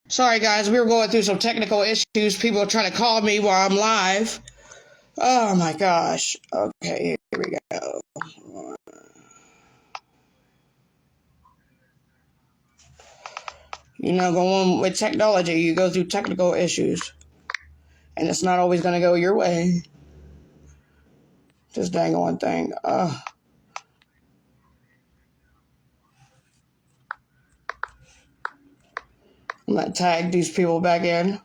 Sorry, guys, we were going through some technical issues. People are trying to call me while I'm live. Oh my gosh. Okay, here we go. Going with technology, you go through technical issues, and it's not always going to go your way. This dang on thing. I'm going to tag these people back in.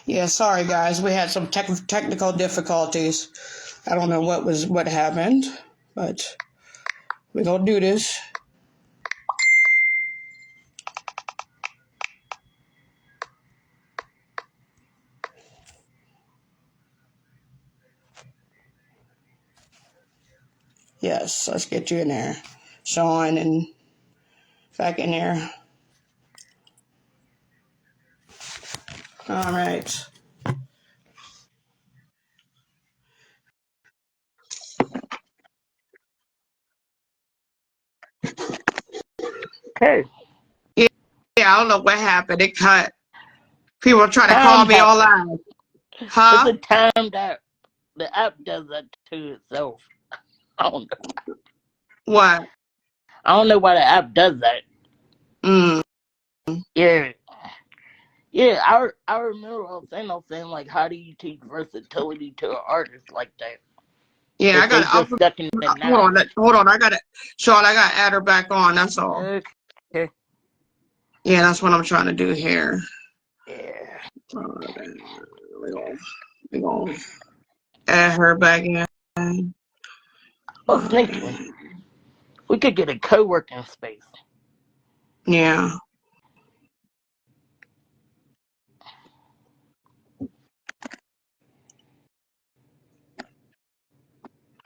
Yeah, sorry guys, we had some technical difficulties. I don't know what happened, but we're gonna do this. Yes, let's get you in there, Sean, and back in there. All right. Hey, Yeah, I don't know what happened. It cut. People are trying to call time me all happens. live. It's Huh? a time that the app does that to itself. I don't know. What? I don't know why the app does that. Mm. Yeah, yeah. I remember I was saying like, how do you teach versatility to an artist like that Yeah, I if got they to up. just stuck in the Hold now? on. Hold on. I got to, Sean, I got to add her back on. That's all. Okay. Yeah, that's what I'm trying to do here. Yeah. We're going to add her back in. I was thinking we could get a co-working space. Yeah.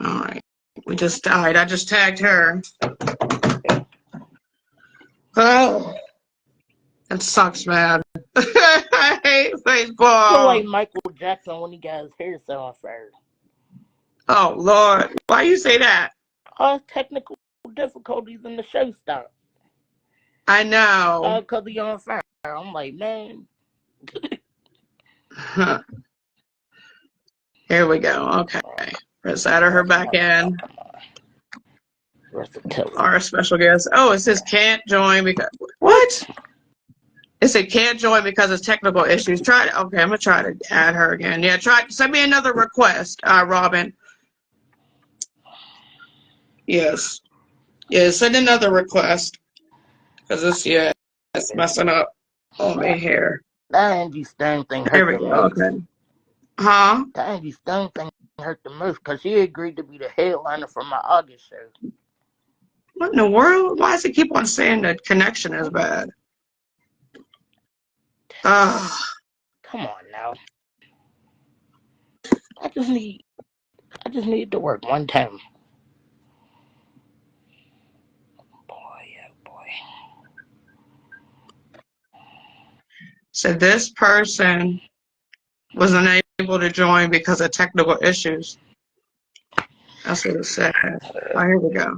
All right. We just died. I just tagged her. Oh, that sucks, man. I hate I feel like baseball. Michael Jackson when he got his hair set on fire. Oh, Lord. Why you say that? All technical difficulties in the show stopped. I know. All because he on fire. I'm like, man, Here we go. Okay. Let's add her back in. versatility. Our special guest. Oh, it says can't join because what? It said can't join because of technical issues. Try it. Okay, I'm gonna try to add her again. Yeah, try send me another request, Robin. Yes. Yeah, send another request. Because it's messing up on me here. That Angie Stone thing Here hurt we the go. most. Okay. Huh? That Angie Stone thing hurt the most because she agreed to be the headliner for my August show. What in the world? Why does it keep on saying the connection is bad? Ugh. Come on now. I just need I just need to work one time. Boy, oh boy. So this person was unable to join because of technical issues. That's what it said. Oh, here we go.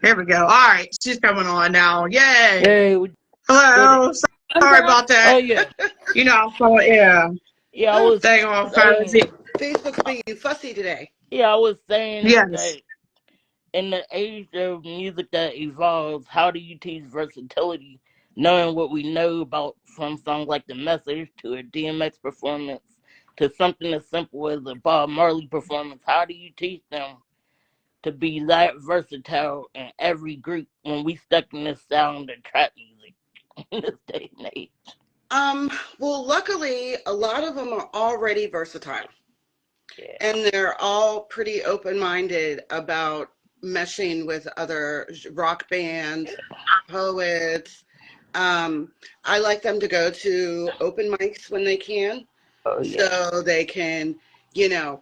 Here we go. All right, she's coming on now. Yay! Yay, we did it. Hello. Sorry about that. Oh yeah. Yeah. Yeah, I was Dang on saying fantasy. Facebook's being fussy today. yeah, I was saying Yes. that in the age of music that evolves, how do you teach versatility knowing what we know about from songs like The Message to a DMX performance to something as simple as a Bob Marley performance? How do you teach them to be that versatile in every group when we stuck in this sound of trap music in this day and age? Well, luckily, a lot of them are already versatile Yeah. and they're all pretty open minded about meshing with other rock bands, poets. I like them to go to open mics when they can Oh yeah. so they can,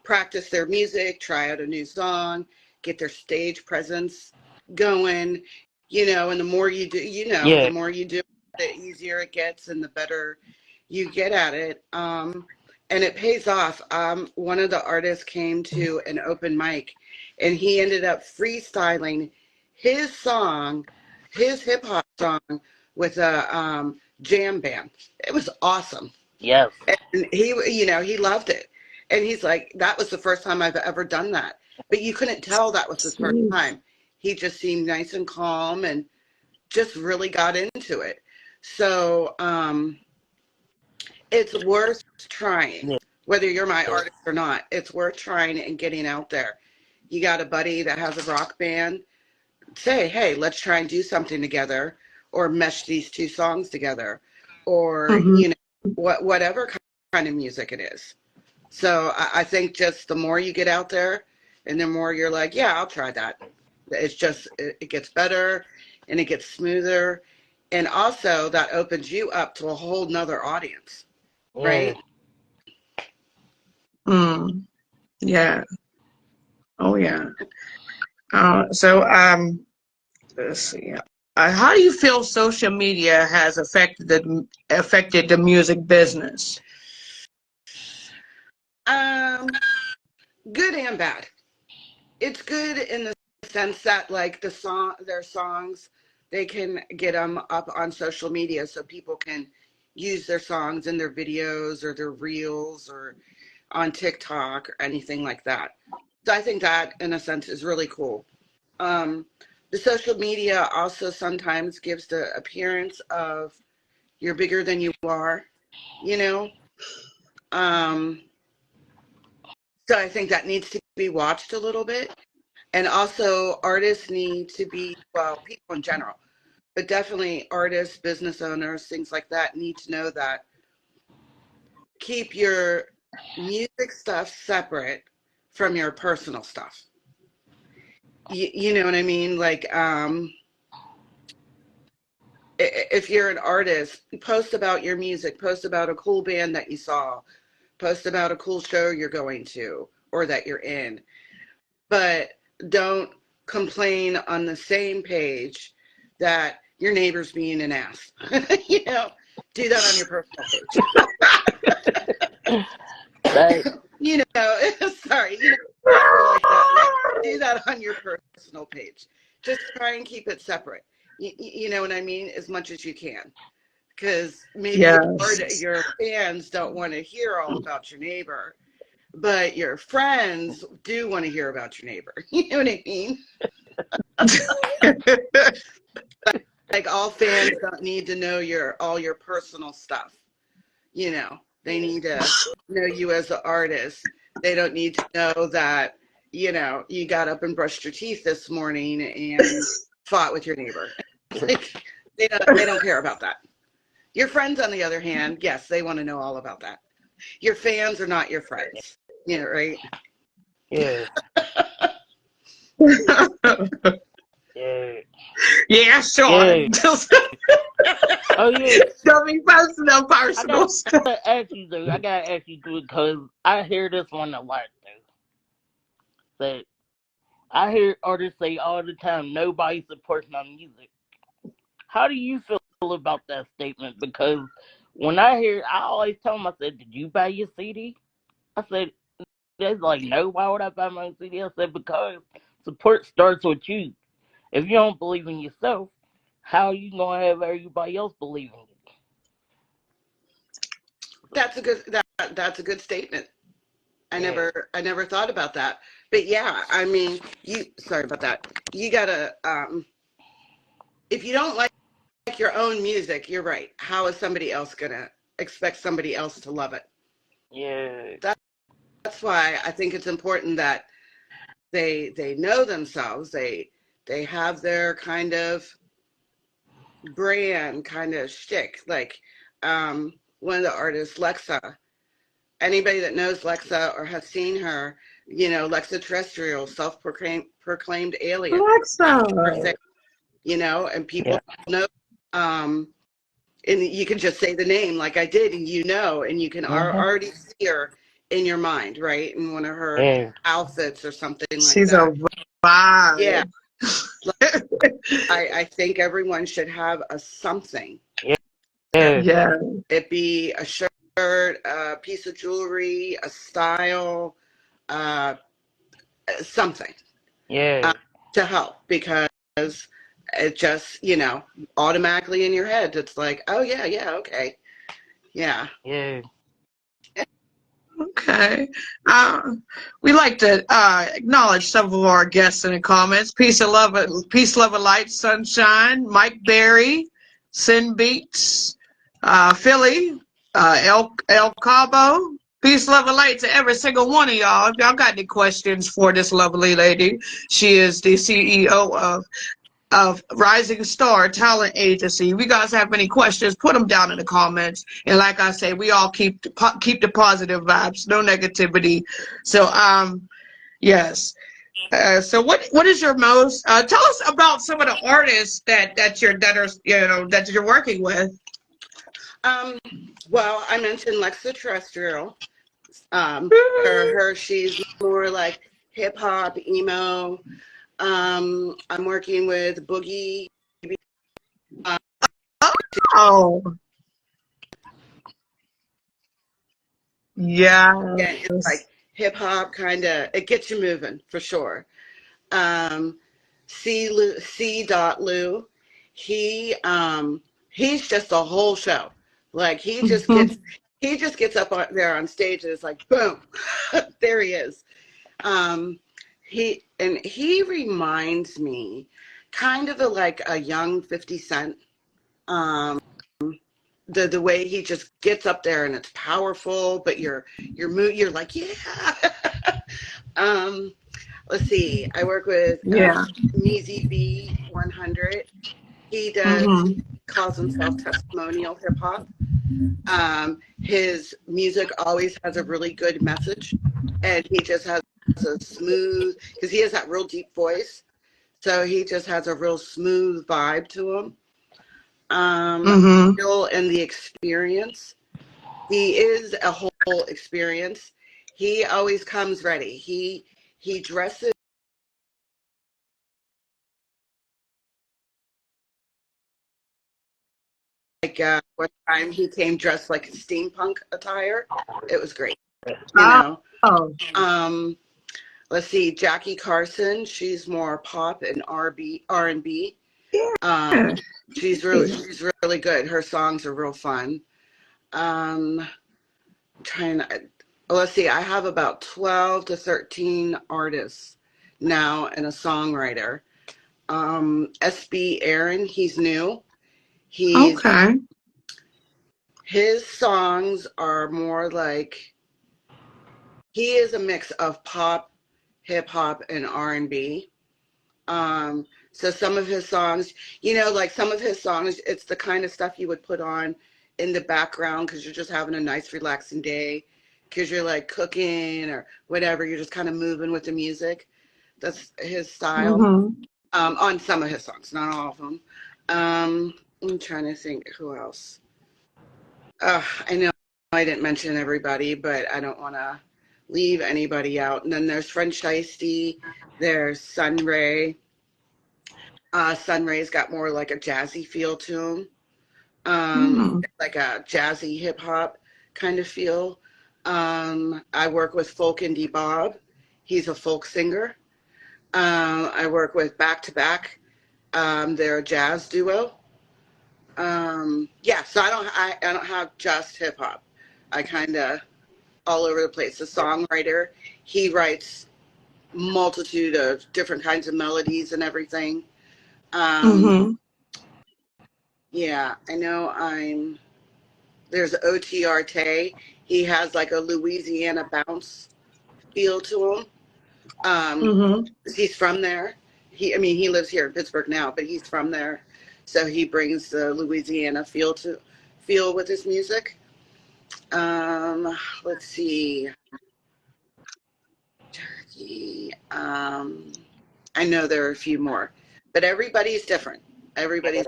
practice their music, try out a new song, get their stage presence going, And the more you do, the Yeah. more you do, the easier it gets and the better you get at it. And it pays off. One of the artists came to an open mic and he ended up freestyling his song, his hip hop song with a jam band. It was awesome. Yes. And he loved it. And he's like, that was the first time I've ever done that. But you couldn't tell that was his first time. He just seemed nice and calm and just really got into it. So it's worth trying, Yeah. whether you're my artist or not. It's worth trying and getting out there. You got a buddy that has a rock band, say, hey, let's try and do something together, or mesh these two songs together, or whatever kind of music it is. So I think just the more you get out there and the more you're like, yeah, I'll try that. It's just, it gets better and it gets smoother. And also that opens you up to a whole nother audience, right? Yeah. Oh, yeah. Let's see. How do you feel social media has affected the music business? Good and bad. It's good in the sense that like their songs, they can get them up on social media so people can use their songs in their videos or their reels or on TikTok or anything like that. So I think that in a sense is really cool. The social media also sometimes gives the appearance of you're bigger than you are, you know? So I think that needs to be watched a little bit. And also artists need to be, well, people in general, but definitely artists, business owners, things like that need to know that keep your music stuff separate from your personal stuff. You know what I mean? Like, if you're an artist, post about your music, post about a cool band that you saw, post about a cool show you're going to or that you're in. But don't complain on the same page that your neighbor's being an ass. Do that on your personal page. Sorry, like that. Do that on your personal page. Just try and keep it separate. You know what I mean? As much as you can. Because maybe your fans don't want to hear all about your neighbor, but your friends do want to hear about your neighbor. You know what I mean? Like all fans don't need to know all your personal stuff. They need to know you as an artist. They don't need to know that, you got up and brushed your teeth this morning and fought with your neighbor. Like, they don't care about that. Your friends, on the other hand, yes, they want to know all about that. Your fans are not your friends. Right? Yeah. Yeah, sure. Yeah. Oh yeah. Don't be posting no personal stuff. I gotta ask you because I hear this one a lot though. That I hear artists say all the time, nobody supports my music. How do you feel about that statement? Because when I always tell them, I said, did you buy your CD? I said, they're like, no, why would I buy my CD? I said, because support starts with you. If you don't believe in yourself, how are you going to have everybody else believe in you? That's a good statement. I never thought about that. But yeah, I mean, sorry about that. You gotta, if you don't like your own music, you're right. How is somebody else gonna expect somebody else to love it? Yeah. That's why I think it's important that they know themselves. They have their kind of brand, kind of shtick. Like one of the artists, Lexa. Anybody that knows Lexa or has seen her, Lexa Terrestrial, self-proclaimed alien. Lexa. And people know. And you can just say the name like I did, and and you can already see her in your mind, right? In one of her outfits or something like that. She's a vibe. Yeah. I think everyone should have a something. Yeah. Yeah. It be a shirt, a piece of jewelry, a style, uh, something Yeah. to help, because it just, automatically in your head, it's like, oh, yeah, yeah, okay. Yeah. Yeah. Okay. Uh, we like to acknowledge some of our guests in the comments. Peace, love, and light, sunshine. Mike Berry, Sin Beats, Philly, El Cabo. Peace, love, and light to every single one of y'all. If y'all got any questions for this lovely lady, she is the CEO of Rising Star Talent Agency. If you guys have any questions, put them down in the comments. And like I say, we all keep the positive vibes, no negativity. So yes. So what is your most? Tell us about some of the artists that you're working with. Um, well, I mentioned Lexa Terrestrial. She's more like hip hop, emo. I'm working with Boogie. Um, Oh, yeah. Again, it's like hip hop kind of. It gets you moving for sure. Um, C. Lou. He he's just a whole show. Like he just gets up there on stage and it's like boom, there he is. Um, he reminds me kind of like a young 50 Cent. Um, the way he just gets up there and it's powerful, but you're like, yeah. um, let's see. I work with Yeah. Meezy B 100. He Mm-hmm. calls himself testimonial hip hop. His music always has a really good message, and he just has a smooth, because he has that real deep voice, so he just has a real smooth vibe to him. Mm-hmm. Still in the experience. He is a whole experience. He always comes ready. He dresses like one time he came dressed like steampunk attire. It was great, you know. Oh. Um, let's see, Jackie Carson. She's more pop and R&B. Yeah. She's really good. Her songs are real fun. Um, trying to, let's see. I have about 12 to 13 artists now and a songwriter. SB Aaron, he's new. He's Okay. His songs are more like, he is a mix of pop, hip hop, and R&B. So some of his songs, like some of his songs, it's the kind of stuff you would put on in the background because you're just having a nice, relaxing day, because you're like cooking or whatever. You're just kind of moving with the music. That's his style. Mm-hmm. On some of his songs, not all of them. I'm trying to think who else. I know I didn't mention everybody, but I don't want to leave anybody out. And then there's French Shiesty, there's Sunray. Sunray's got more like a jazzy feel to him, Mm. like a jazzy hip hop kind of feel. I work with Folk Indie Bob. He's a folk singer. I work with Back to Back. They're a jazz duo. Yeah, so I don't have just hip hop. I kind of all over the place. The songwriter, he writes multitude of different kinds of melodies and everything. Um, Mm-hmm. yeah, I know there's OTR Tay. He has like a Louisiana bounce feel to him. Um, Mm-hmm. he's from there. He lives here in Pittsburgh now, but he's from there. So he brings the Louisiana feel with his music. Let's see. Turkey. I know there are a few more, but everybody's different. Everybody's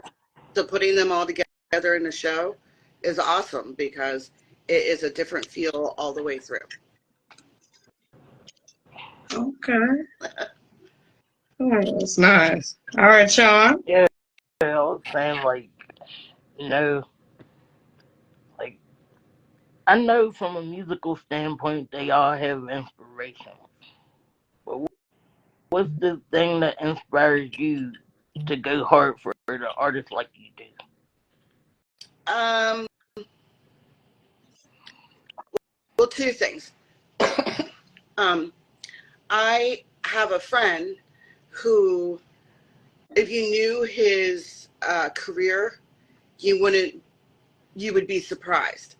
So putting them all together in a show is awesome because it is a different feel all the way through. Okay. Oh, that's nice. All right, Sean. Yeah, I was saying like, you know, like I know from a musical standpoint they all have inspiration. But what's the thing that inspires you to go hard for the artist like you do? Um, well, two things. um, I have a friend who, if you knew his career, you wouldn't, you would be surprised.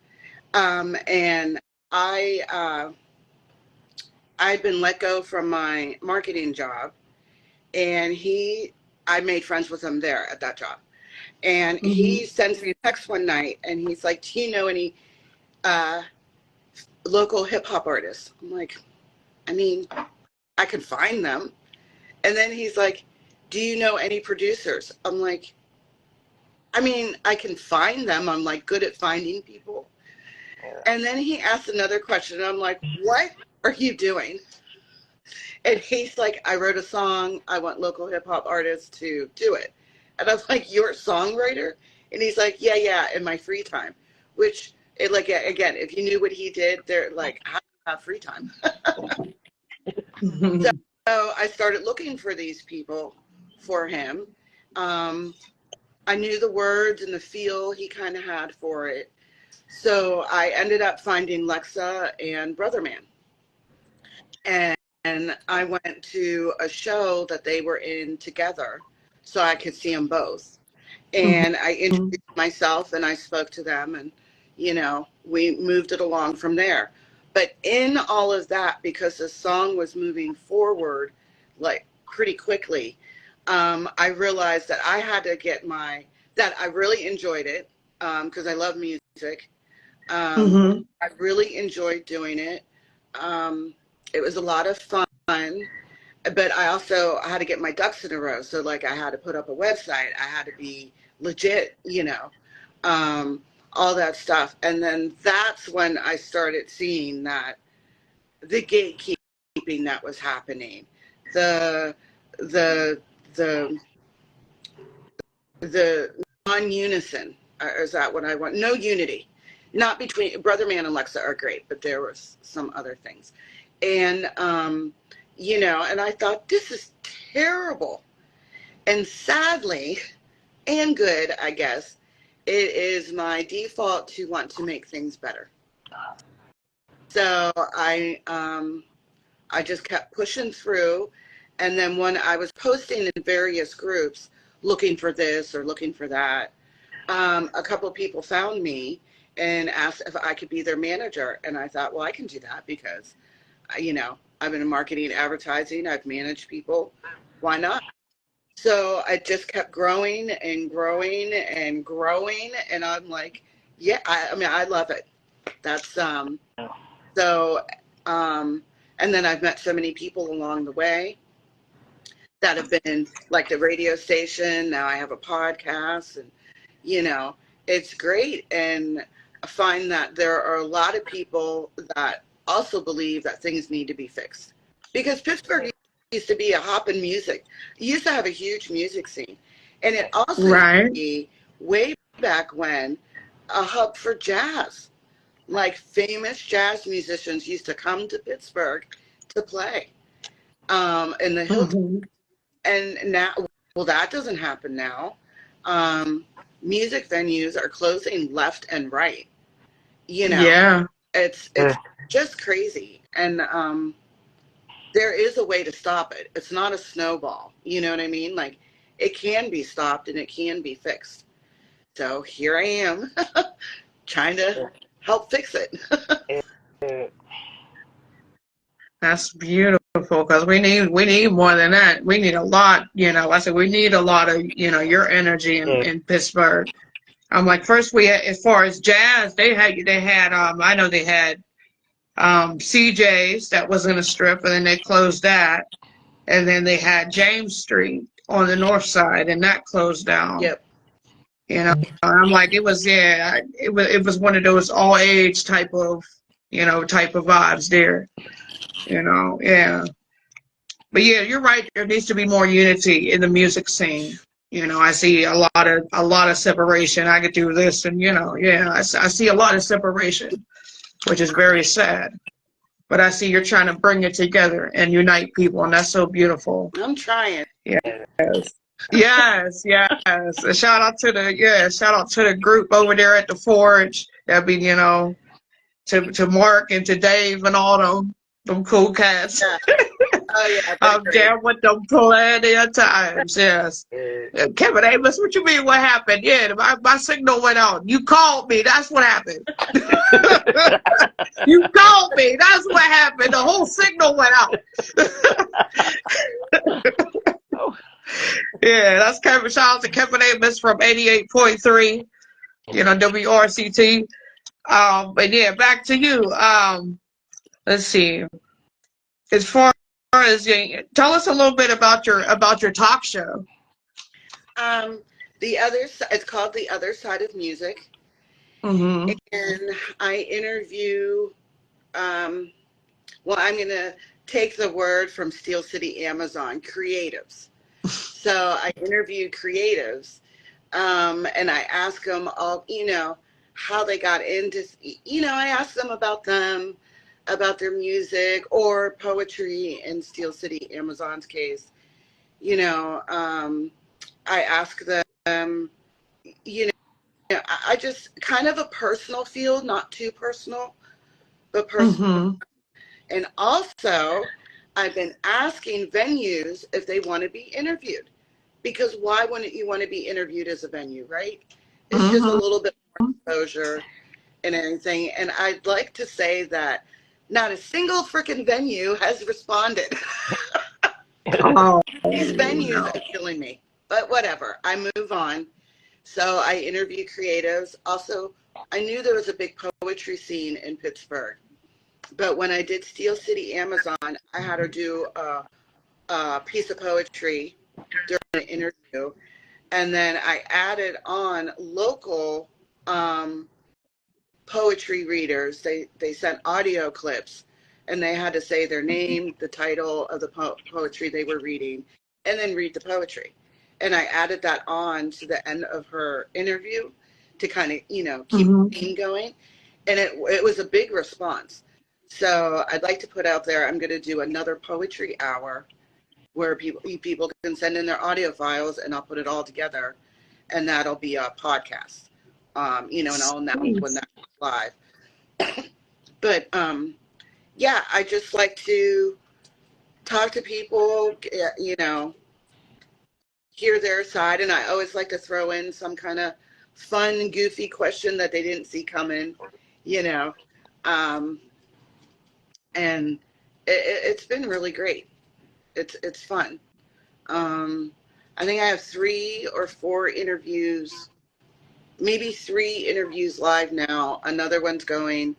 And I'd been let go from my marketing job, and I made friends with him there at that job. And Mm-hmm. he sends me a text one night, and he's like, "Do you know any uh, local hip hop artists?" I'm like, "I mean, I could find them." And then he's like, "Do you know any producers?" I'm like, "I mean, I can find them. I'm like good at finding people." And then he asked another question, and I'm like, "What are you doing?" And he's like, "I wrote a song. I want local hip hop artists to do it." And I'm like, "You're a songwriter?" And he's like, "Yeah, yeah, in my free time." Which, it like, again, if you knew what he did, they're like, "How do you have free time?" So I started looking for these people for him. Um, I knew the words and the feel he kind of had for it. So I ended up finding Lexa and Brother Man. And I went to a show that they were in together so I could see them both. And I introduced myself and I spoke to them, and, we moved it along from there. But in all of that, because the song was moving forward like pretty quickly, I realized that I had to that I really enjoyed it, because I love music. Mm-hmm. I really enjoyed doing it. It was a lot of fun, but I also had to get my ducks in a row. So, like, I had to put up a website. I had to be legit, um, all that stuff. And then that's when I started seeing that the gatekeeping that was happening, the the the the non-unison, is that what I want? No unity, not between Brother Man and Lexa are great, but there was some other things, and and I thought, this is terrible. And sadly, and good, I guess, it is my default to want to make things better. So I just kept pushing through. And then when I was posting in various groups looking for this or looking for that, a couple of people found me and asked if I could be their manager. And I thought, well, I can do that because, I've been in marketing and advertising. I've managed people. Why not? So I just kept growing and growing and growing. And I'm like, yeah, I mean, I love it. That's, so, and then I've met so many people along the way that have been like the radio station. Now I have a podcast, and, you know, it's great. And I find that there are a lot of people that also believe that things need to be fixed, because Pittsburgh used to be a hop in music. It used to have a huge music scene. And it also used to Right. be, way back when, a hub for jazz. Like, famous jazz musicians used to come to Pittsburgh to play, in the Hilton. Mm-hmm. And now, well, that doesn't happen now. Um, Music venues are closing left and right. You know, Yeah. it's just crazy. And there is a way to stop it. It's not a snowball. You know what I mean? Like, it can be stopped and it can be fixed. So here I am trying to help fix it. That's beautiful, because we need more than that. We need a lot, I said we need a lot of, your energy in Pittsburgh. I'm like, first as far as jazz, they had I know they had CJ's that was in a strip, and then they closed that. And then they had James Street on the north side, and that closed down. Yep. I'm like, it was one of those all age type of vibes there. Yeah. But yeah, you're right. There needs to be more unity in the music scene. You know, I see a lot of separation. I could do this, and yeah, I see a lot of separation, which is very sad. But I see you're trying to bring it together and unite people, and that's so beautiful. I'm trying. Yes, yes, yes. Shout out to the group over there at the Forge. That'd be to Mark and to Dave and all them cool cats. Yeah. Oh yeah, they're I'm great. down with them plenty of times. Yes. Kevin Amos, what you mean? What happened? Yeah, my signal went out. You called me. That's what happened. You called me. That's what happened. The whole signal went out. Yeah, that's Kevin. Shout out to Kevin Amos from 88.3, WRCT. But yeah, back to you. Let's see. As far as tell us a little bit about your talk show. It's called The Other Side of Music, Mm-hmm. and I interview. Well, I'm gonna take the word from Steel City, Amazon, creatives. So I interview creatives, and I ask them all, how they got into. I ask them about their music or poetry in Steel City, Amazon's case. I ask them, I just kind of a personal field, not too personal, but personal. Mm-hmm. And also, I've been asking venues if they want to be interviewed, because why wouldn't you want to be interviewed as a venue, right? It's just a Mm-hmm. little bit more exposure and everything. And I'd like to say that not a single freaking venue has responded. Oh, These venues no. are killing me, but whatever. I move on. So I interview creatives. Also, I knew there was a big poetry scene in Pittsburgh, but when I did Steel City, Amazon, I had her do a piece of poetry during the interview, and then I added on local poetry readers. They sent audio clips, and they had to say their name, the title of the poetry they were reading, and then read the poetry. And I added that on to the end of her interview to kind of keep Mm-hmm. the theme going, and it was a big response. So I'd like to put out there, I'm going to do another poetry hour where people can send in their audio files, and I'll put it all together, and that'll be a podcast. And I'll announce when that's live. But yeah, I just like to talk to people, hear their side, and I always like to throw in some kind of fun, goofy question that they didn't see coming, and it's been really great. It's fun. I think I have 3 or 4 interviews, maybe 3 interviews live now. Another one's going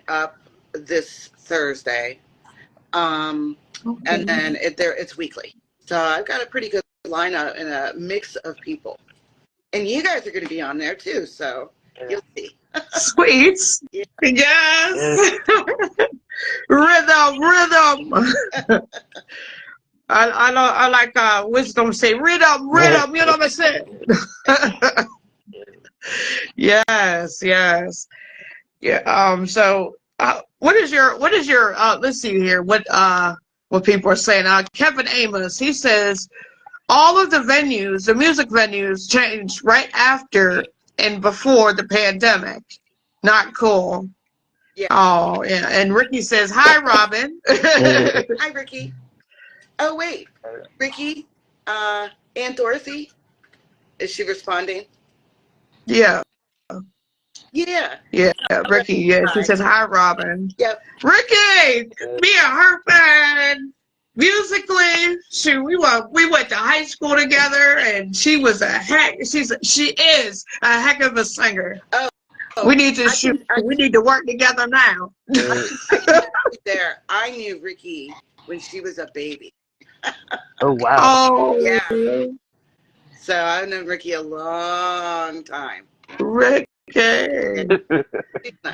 up this Thursday, and then it's weekly. So I've got a pretty good lineup and a mix of people, and you guys are going to be on there too. So you'll see. Sweet. Yeah. Yes. Rhythm. I like wisdom say rhythm. You know what I'm saying? Yes. Yeah. So, what is your let's see here. What people are saying. Kevin Amos, he says all of the music venues changed right after and before the pandemic. Not cool. Yeah. Oh, yeah. And Ricky says, hi, Robin. Hi, Ricky. Oh, wait. Ricky, Aunt Dorothy, is she responding? Yeah. Yeah. Yeah, Ricky. Yeah, she Hi. says, hi, Robin. Yep. Ricky, me and her fan. Musically, we went to high school together, and she is a heck of a singer. Oh, We need to work together now. there. I knew Ricky when she was a baby. Oh wow. Oh, Yeah. So I've known Ricky a long time. Ricky.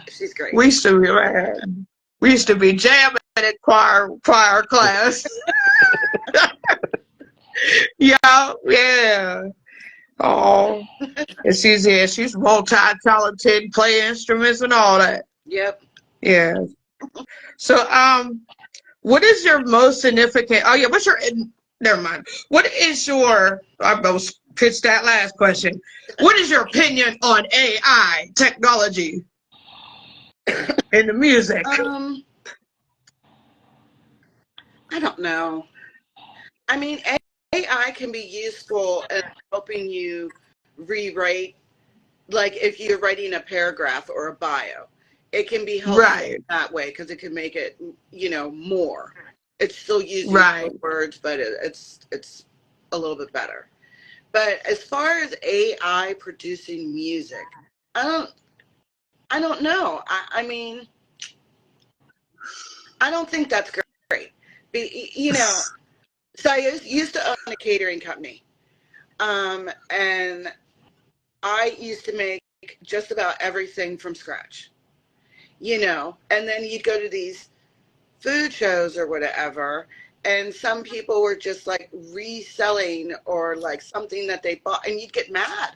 She's great. We used to be jamming choir class. Yeah. Oh, and she's multi-talented, play instruments and all that. Yep. Yeah. So, what is your most significant? Oh yeah, Never mind. What is your? I almost pitched that last question. What is your opinion on AI technology in the music? I don't know. I mean, AI can be useful in helping you rewrite, like if you're writing a paragraph or a bio, it can be helpful Right. that way because it can make it, more. It's still using Right. words, but it's a little bit better. But as far as AI producing music, I don't I don't know. I mean, I don't think that's great. So I used to own a catering company, and I used to make just about everything from scratch, and then you'd go to these food shows or whatever, and some people were just like reselling or like something that they bought, and you'd get mad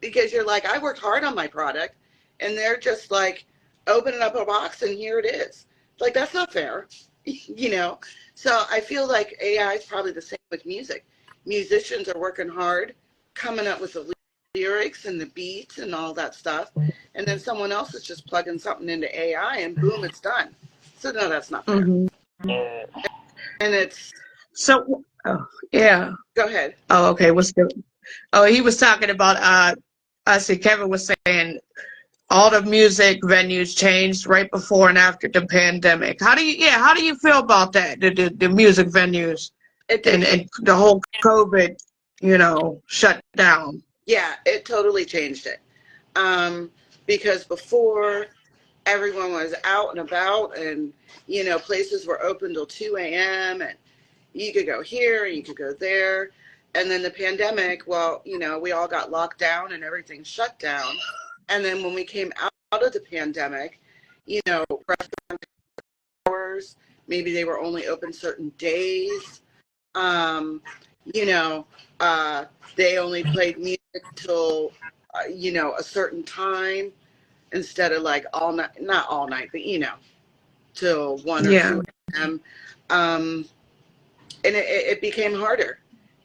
because you're like, I worked hard on my product, and they're just like opening up a box and here it is. Like, that's not fair, you know? So I feel like AI is probably the same with music. Musicians are working hard, coming up with the lyrics and the beats and all that stuff, and then someone else is just plugging something into AI and boom, it's done. So no, that's not fair. Mm-hmm. And it's So, oh, yeah. Go ahead. Oh, okay. Oh, he was talking about. I see. Kevin was saying all the music venues changed right before and after the pandemic. How do you feel about that? The music venues It did. and the whole COVID, shut down. Yeah, it totally changed it. Because before everyone was out and about and, places were open till 2 a.m. and you could go here, you could go there. And then the pandemic, well, we all got locked down and everything shut down. And then when we came out of the pandemic, restaurant hours, maybe they were only open certain days. Um, you know, they only played music till, a certain time instead of like all night, not all night, but, till 1 or Yeah. 2 a.m. And it became harder.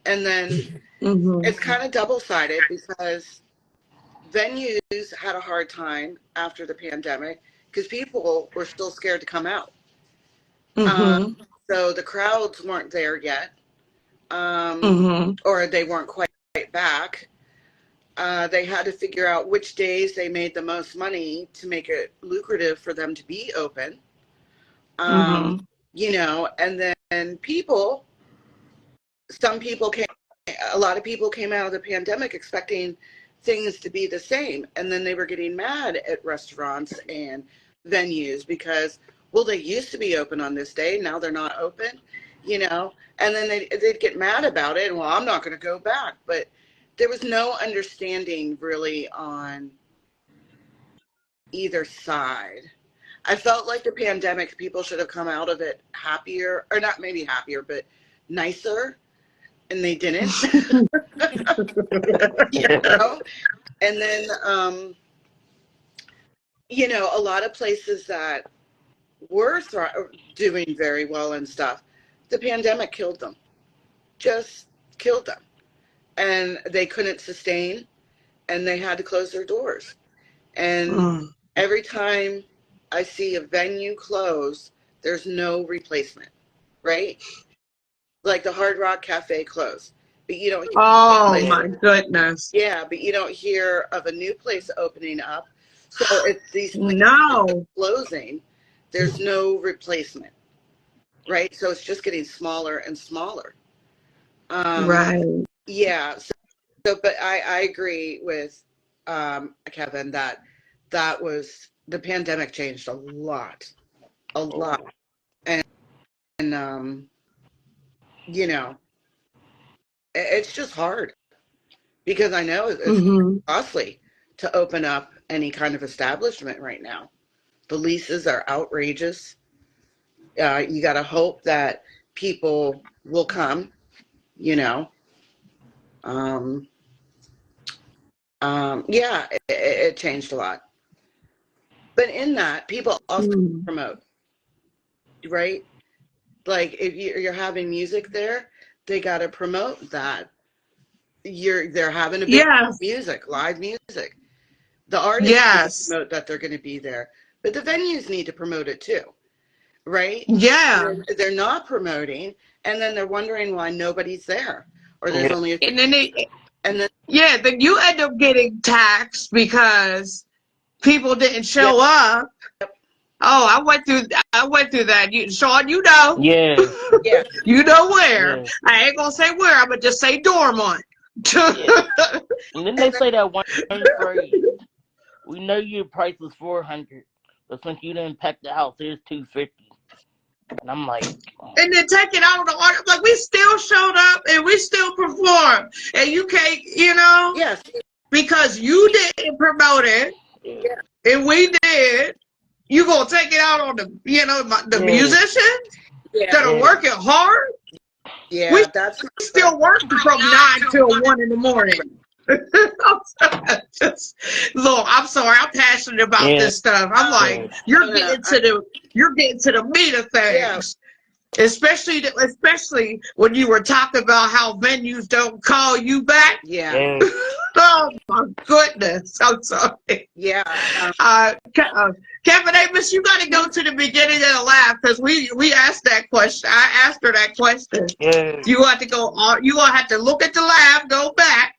And then Mm-hmm. it's kind of double-sided because venues had a hard time after the pandemic because people were still scared to come out. Mm-hmm. So the crowds weren't there yet, Mm-hmm. or they weren't quite back. They had to figure out which days they made the most money to make it lucrative for them to be open. Um, Mm-hmm. and then a lot of people came out of the pandemic expecting things to be the same. And then they were getting mad at restaurants and venues because, well, they used to be open on this day. Now they're not open, and then they'd get mad about it. And, well, I'm not going to go back. But there was no understanding really on either side. I felt like the pandemic, people should have come out of it happier, or not maybe happier, but nicer, and they didn't. you know? And then, a lot of places that were doing very well and stuff, the pandemic killed them, just killed them. And they couldn't sustain, and they had to close their doors. And Mm. every time I see a venue close, there's no replacement, right? Like the Hard Rock Cafe closed, but you don't Oh hear, my goodness. yeah, but you don't hear of a new place opening up. So if these places are No. closing, there's no replacement, right? So it's just getting smaller and smaller. Right. Yeah. But I agree with Kevin that was the pandemic changed a lot, and you know, it's just hard because I know it's Mm-hmm. costly to open up any kind of establishment right now. The leases are outrageous. You got to hope that people will come, you know. Um, yeah, it changed a lot. But in that, people also Mm. promote, right? Like if you're having music there, they got to promote that they're having a big Yes. music, live music. The artists need to Yes. promote that they're going to be there, but the venues need to promote it too, right? Yeah. They're not promoting, and then they're wondering why nobody's there, or there's Yeah. only a few. And then And then then you end up getting taxed because people didn't yep, show up. Oh, I went through that. Sean, you know. Yeah. yeah, You know where. Yeah. I ain't gonna say where, I'm gonna just say Dormont. Yeah. And then they and then, say that one phrase. We know your price was 400, but since you didn't pack the house, here's 250. And I'm like, And then take it out of the order. Like, we still showed up and we still performed. And you can't, yes, because you didn't promote it yeah, and we did, you gonna take it out on the yeah, musicians yeah, that are yeah, working hard. We yeah. That's not fair. still working from 9 till 1 in the morning. Just, look, I'm sorry. I'm passionate about yeah, this stuff. I'm like, yeah, you're No, no, getting to the meat of yeah, things. Especially when you were talking about how venues don't call you back. yeah, yeah, Oh my goodness. I'm sorry. yeah. Kevin Amos, you got to go to the beginning of the laugh because we asked that question. I asked her that question. yeah, You have to go on. You gonna have to look at the laugh, go back,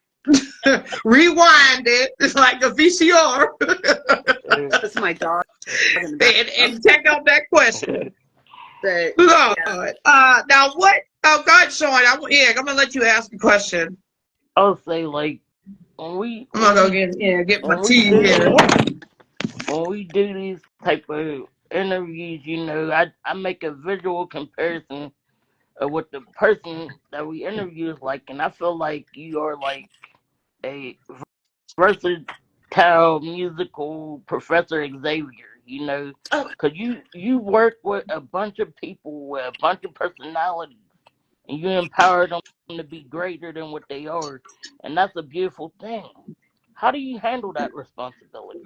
rewind it. It's like a VCR, yeah. That's my dog in the background. and check out that question. But Lord. yeah, Now what? Oh God, Sean. I'm gonna let you ask a question. I'll say like when we I'm gonna when go we get my when we tea do here. when we do these type of interviews, I make a visual comparison of what the person that we interview is like, and I feel like you are like a versatile musical Professor Xavier, oh, because you work with a bunch of people with a bunch of personalities, and you empower them to be greater than what they are, and that's a beautiful thing. How do you handle that responsibility?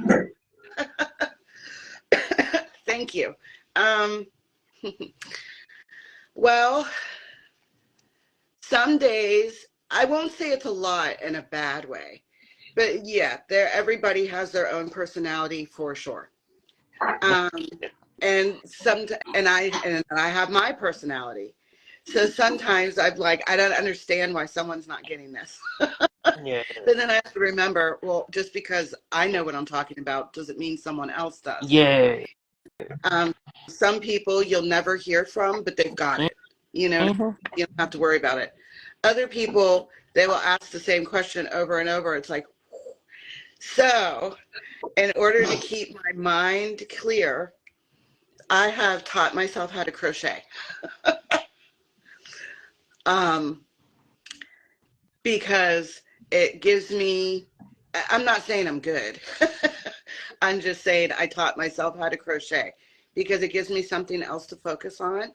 thank you. Um, well, some days I won't say it's a lot in a bad way, but yeah, everybody has their own personality for sure. Um, and I have my personality. So sometimes I'm like, I don't understand why someone's not getting this. Yeah, But then I have to remember, well, just because I know what I'm talking about doesn't mean someone else does. yeah, Um, some people you'll never hear from, but they've got it. You know, mm-hmm. you don't have to worry about it. Other people, they will ask the same question over and over. It's like, so in order to keep my mind clear, I have taught myself how to crochet. Um, because it gives me, I'm not saying I'm good. I'm just saying I taught myself how to crochet because it gives me something else to focus on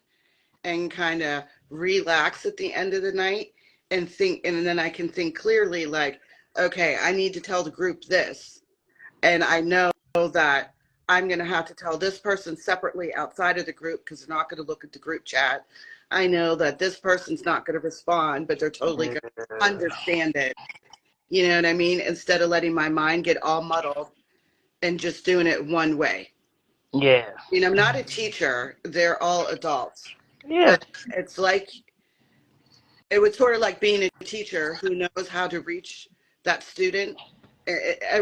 and kind of relax at the end of the night and think, and then I can think clearly like, okay, I need to tell the group this. And I know that I'm going to have to tell this person separately outside of the group because they're not going to look at the group chat. I know that this person's not going to respond, but they're totally going to understand it. You know what I mean? Instead of letting my mind get all muddled and just doing it one way. Yeah, You know, I'm not a teacher. They're all adults. yeah, But it's like, it was sort of like being a teacher who knows how to reach that student.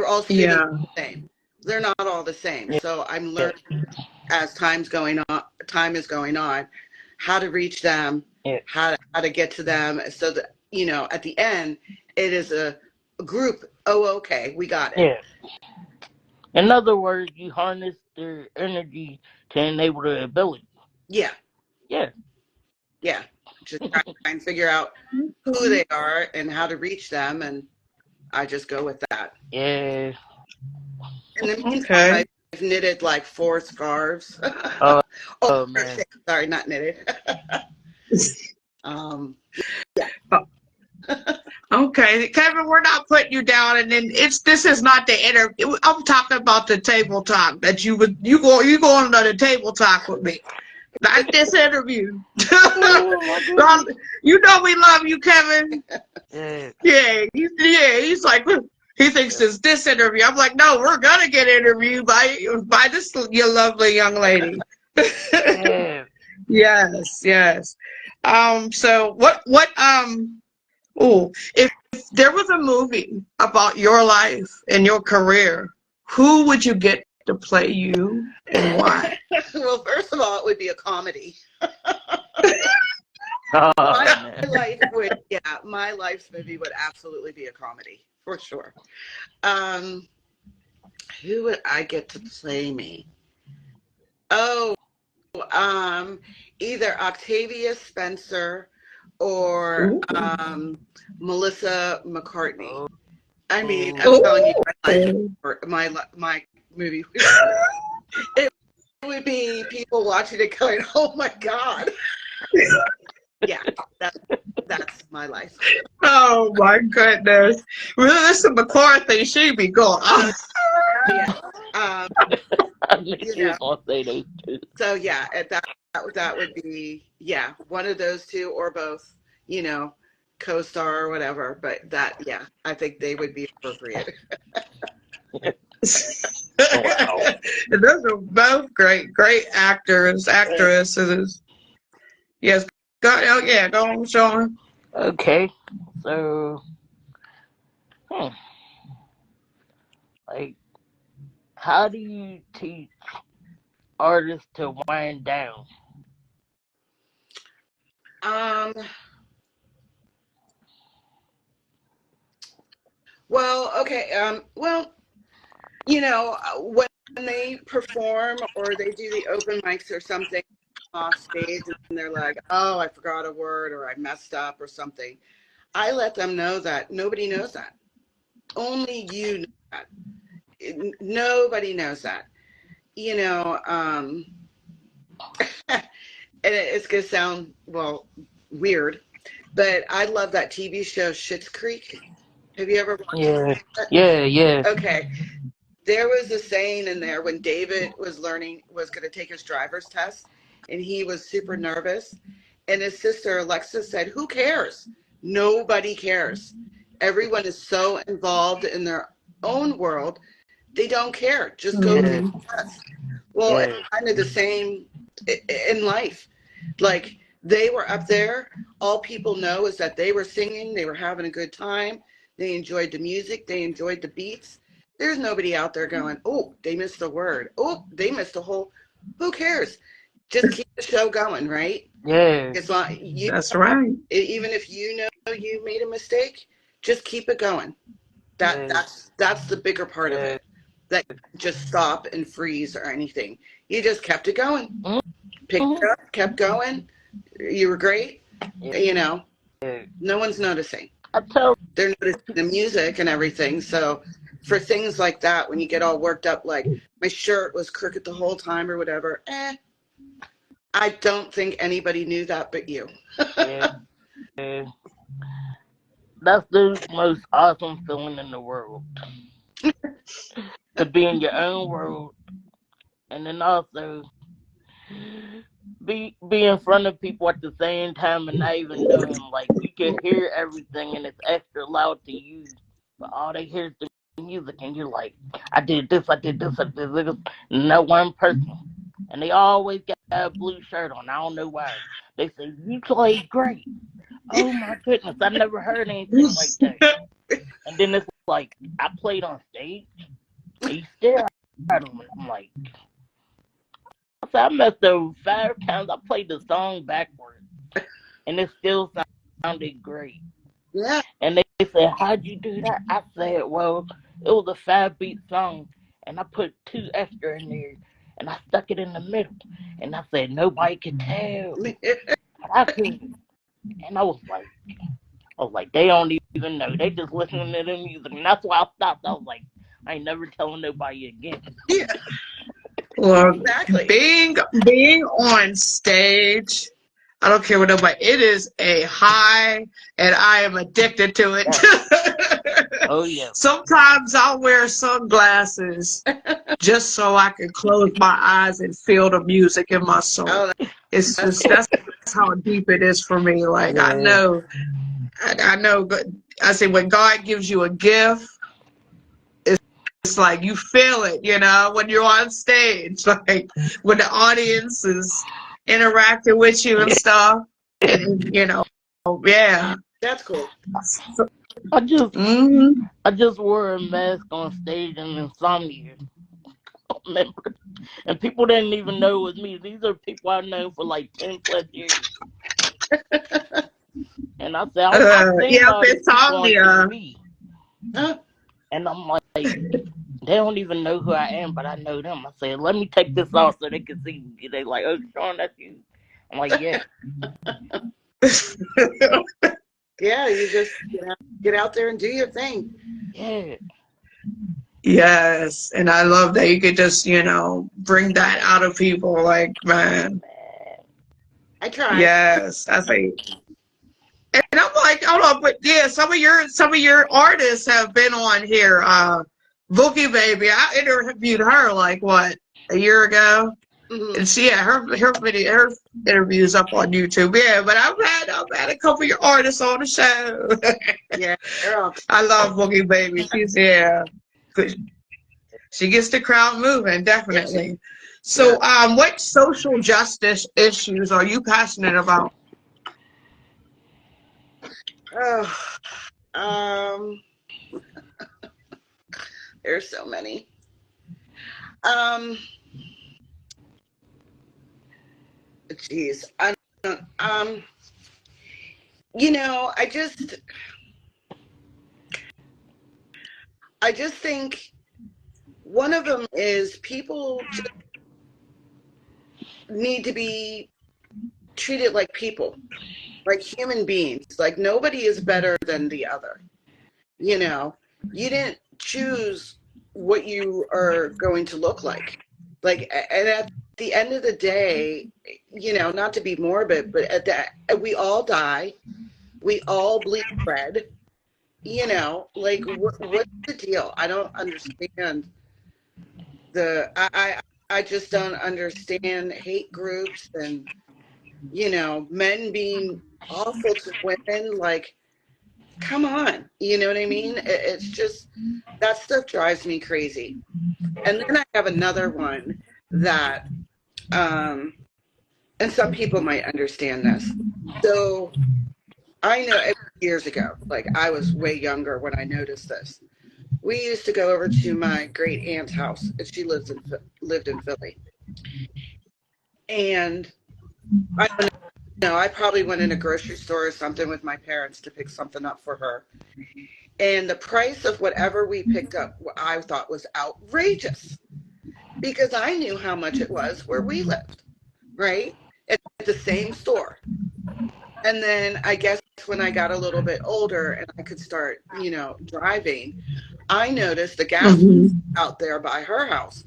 All students Yeah. are the same. They're not all the same. yeah, So I'm yeah, learning as time is going on, how to reach them, yeah. how to get to them so that, at the end, it is a group. Oh, okay, we got it. Yeah. In other words, you harness their energy to enable their ability. Yeah, Yeah, yeah. Just try and figure out who they are and how to reach them. And I just go with that. yeah, In the meantime, Okay. I knitted like 4 scarves. Oh, Oh, oh man. crochet. Sorry, not knitted. Yeah. Okay, Kevin, we're not putting you down, and then this is not the interview. I'm talking about the table talk that you go on the table talk with me, not this interview. Oh my goodness. You know we love you, Kevin. Yeah. He's like he thinks it's this interview. I'm like, no, we're gonna get interviewed by this your lovely young lady. Yeah. Yes. So if there was a movie about your life and your career, who would you get to play you and why? Well, first of all, it would be a comedy. Oh My man. life would, yeah, my life's movie would absolutely be a comedy for sure. Um, who would I get to play me? Oh, um, either Octavia Spencer or Ooh. Melissa McCartney. Oh. I mean, I'm telling you, Ooh. my movie, it would be people watching it going, "Oh my God!" Yeah, that's my life. Oh my goodness. Melissa McCarthy, she'd be going. Oh. Yeah. Um, I knew you she was know, gonna say those two. so yeah, that would be, yeah, one of those two or both, you know, co-star or whatever. But that, yeah, I think they would be appropriate. Wow. And those are both great actresses. Yes. Go on, Sean. Okay. So hmm, like how do you teach artists to wind down? Um, well, okay. Well, you know, when they perform or they do the open mics or something off stage and they're like, "Oh, I forgot a word or I messed up or something," I let them know that nobody knows that. Only you know that. Nobody knows that. You know, and it's gonna sound, well, weird, but I love that TV show Schitt's Creek. Have you ever watched Yeah. it? Yeah. Okay. There was a saying in there when David was going to take his driver's test, and he was super nervous. And his sister Alexis said, "Who cares? Nobody cares. Everyone is so involved in their own world, they don't care. Just go Yeah. take Mhm. the test." Well, it's Yeah. kind of the same in life. Like, they were up there. All people know is that they were singing, they were having a good time, they enjoyed the music, they enjoyed the beats. There's nobody out there going, "Oh, they missed a word. Oh, they missed a whole." Who cares? Just keep the show going, right? Yeah. As long you, That's right. even if you know you made a mistake, just keep it going. That Yeah. that's the bigger part of Yeah. it. That just stop and freeze or anything. You just kept it going. Picked Mhm. it up, kept going. You were great. You know, Yeah. no one's noticing. I tell They're noticing the music and everything. So for things like that, when you get all worked up, like my shirt was crooked the whole time or whatever, I don't think anybody knew that but you. yeah. That's the most awesome feeling in the world. To be in your own world and then also be in front of people at the same time and not even knowing, like you can hear everything and it's extra loud to you, but all they hear is the music and you're like, I did this, I did this, I did this, and that one person. And they always got a blue shirt on. I don't know why. They say, "You played great." Oh my goodness, I never heard anything like that. And then it's like, I played on stage and you stare at them and I'm like, I messed up 5 times. I played the song backwards, and it still sounded great. Yeah. And they said, "How'd you do that?" I said, "Well, it was a 5 beat song, and I put 2 extra in there, and I stuck it in the middle." And I said, "Nobody could tell, but I could." And I was like, they don't even know. They just listening to the music, and that's why I stopped. I was like, I ain't never telling nobody again. Yeah. Well, Exactly. being on stage, I don't care what nobody. It is a high, and I am addicted to Yeah. it. Oh yeah. Sometimes I'll wear sunglasses just so I can close my eyes and feel the music in my soul. Oh, It's that's just cool. that's how deep it is for me. Like Yeah. I know, but I say when God gives you a gift, it's like you feel it, when you're on stage, like when the audience is interacting with you and stuff, and yeah. That's cool. So, I just hmm I just wore a mask on stage in Insomnia. Remember? And people didn't even know it was me. These are people I've known for like 10 plus years. And I said, I've seen yeah, all these people on insomnia. TV. Huh? And I'm like, they don't even know who I am, but I know them. I said, let me take this off so they can see me. They like, oh, Sean, that's you. I'm like, yeah. Yeah, you just get out there and do your thing. Yeah. Yes, and I love that you could just bring that out of people. Like, man, I try. yes, I say. And I'm like, hold on, but yeah, some of your artists have been on here. Bookie Baby, I interviewed her like what, a year ago, Hmm. and she her interviews up on YouTube. Yeah, but I've had a couple of your artists on the show. Yeah, they're all. I love Boogie Baby. Good. She gets the crowd moving, Yeah, she. definitely. Yeah. So, what social justice issues are you passionate about? Oh, um, there's so many. Um, Geez, I don't. I just think one of them is people just need to be treated like people, like human beings. Like nobody is better than the other. You know, you didn't choose what you are going to look like. And at the end of the day, not to be morbid, but we all die. We all bleed red. Like what's the deal? I don't understand I just don't understand hate groups and men being awful to women. Like, come on, you know what I mean? It's just that stuff drives me crazy. And then I have another one that, and some people might understand this. So I know years ago, like I was way younger when I noticed this. We used to go over to my great aunt's house, and she lived in Philly. And I don't know, I probably went in a grocery store or something with my parents to pick something up for her. And the price of whatever we picked up, I thought was outrageous because I knew how much it was where we lived, right? At the same store. And then I guess when I got a little bit older and I could start, driving, I noticed the gas Hmm out there by her house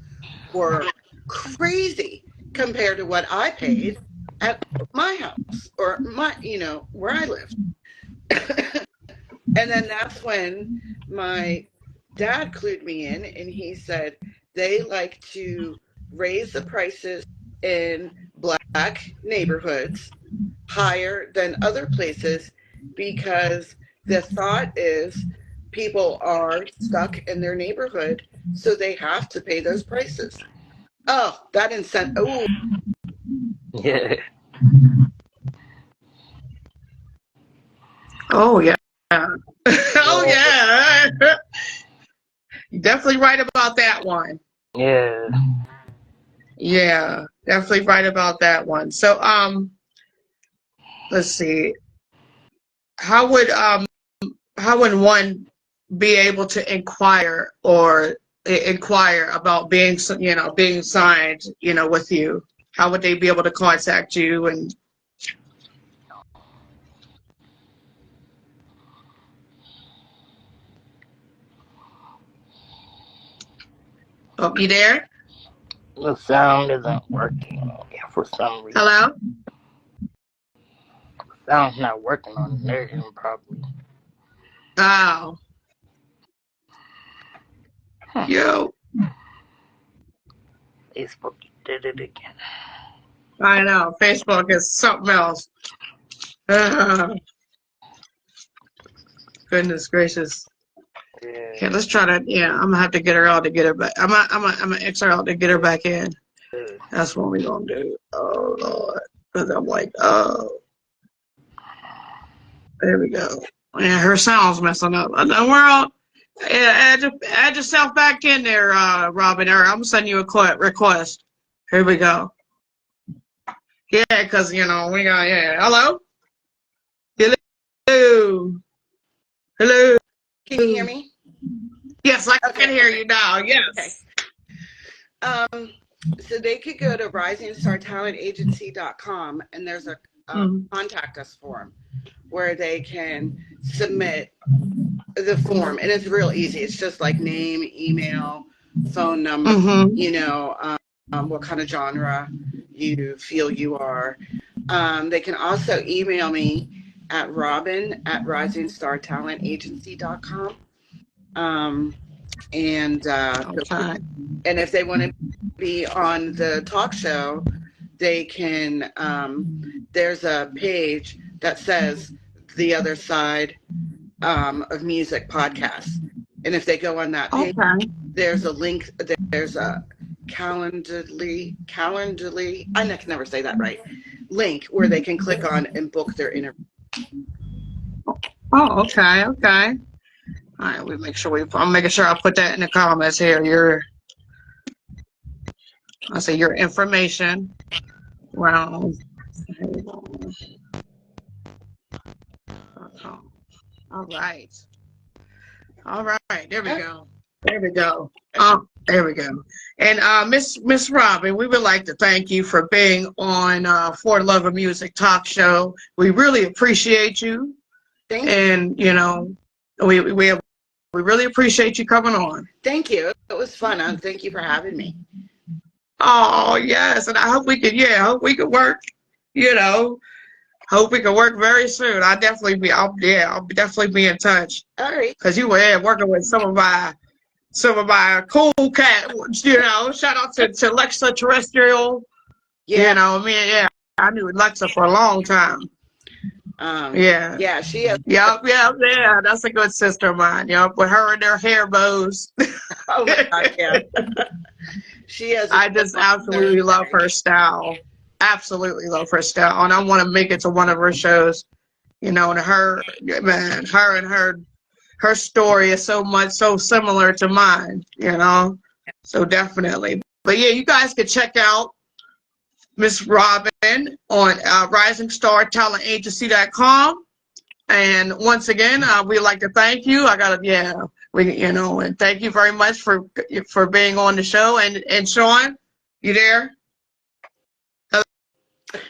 were crazy compared to what I paid at my house or where I lived. And then that's when my dad clued me in and he said they like to raise the prices in black neighborhoods higher than other places because the thought is people are stuck in their neighborhood, so they have to pay those prices. Oh, that incentive. Oh, Yeah. Oh yeah. Oh Yeah. yeah. You're definitely right about that one. Yeah. Yeah, definitely right about that one. So, let's see. How would one be able to inquire about being signed, with you? How would they be able to contact you? And oh, you there? The sound isn't working for some reason. Hello? The sound's not working on their end, probably. Oh. Yo. Facebook did it again. I know. Facebook is something else. Goodness gracious. Yeah. Okay, let's try that. Yeah, I'm gonna have to get her out to get her back. I'm gonna X her out to get her back in. That's what we're gonna do. Oh Lord. Because I'm like, oh. There we go. Yeah, her sound's messing up. In the world. Yeah, add yourself back in there, Robin. I'm gonna send you a request. Here we go. Yeah, because we got Hello? Hello. Hello. Can you hear me? Yes, I can hear you now. Yes. Okay. So they could go to risingstartalentagency.com and there's a contact us form where they can submit the form, and it's real easy. It's just like name, email, phone number, what kind of genre you feel you are. They can also email me at robin@risingstartalentagency.com. And if they want to be on the talk show, they can, there's a page that says The Other Side of Music podcast. And if they go on that page, there's a link, there's a Calendly, I can never say that right, link where they can click on and book their interview. Oh, okay. All right, I'm making sure I put that in the comments here. Your information. Wow. All right. There we go. There we go. And Miss Robin, we would like to thank you for being on For the Love of Music talk show. We really appreciate you. Thank you. And we really appreciate you coming on. Thank you. It was fun. Thank you for having me. Oh yes, and I hope we could work. Hope we can work very soon. I'll definitely be in touch. All right. Because you were working with some of my cool cat. Shout out to Lexa Terrestrial. Yeah. I knew Lexa for a long time. Yeah, she is. Yep, that's a good sister of mine. Yep, with her and their hair bows. Oh my God, yeah. She is. I just absolutely love her style. Absolutely love her style, and I want to make it to one of her shows. And her story is so similar to mine. So definitely. But yeah, you guys can check out Miss Robin on risingstartalentagency.com. And once again, we'd like to thank you. And thank you very much for being on the show. And Sean, you there?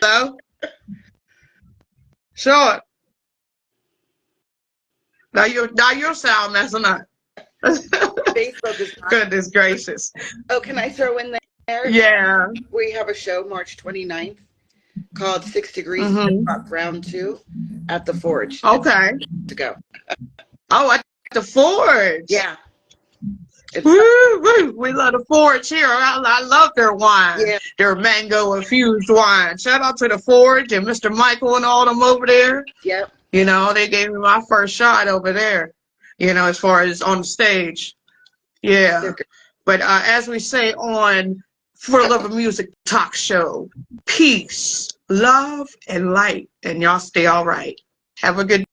Hello? Sean. Now your sound messing up. Facebook is not. Goodness gracious. Oh, can I throw in there? Yeah. We have a show March 29th called 6 Degrees Round 2 at the Forge. Okay. To go. Oh, at the Forge. Yeah. Woo! We love the Forge here. I love their wine. Yeah. Their mango infused wine. Shout out to the Forge and Mr. Michael and all them over there. Yep. They gave me my first shot over there. As far as on the stage. Yeah. But as we say on For the Love of Music talk show, peace, love, and light. And y'all stay all right. Have a good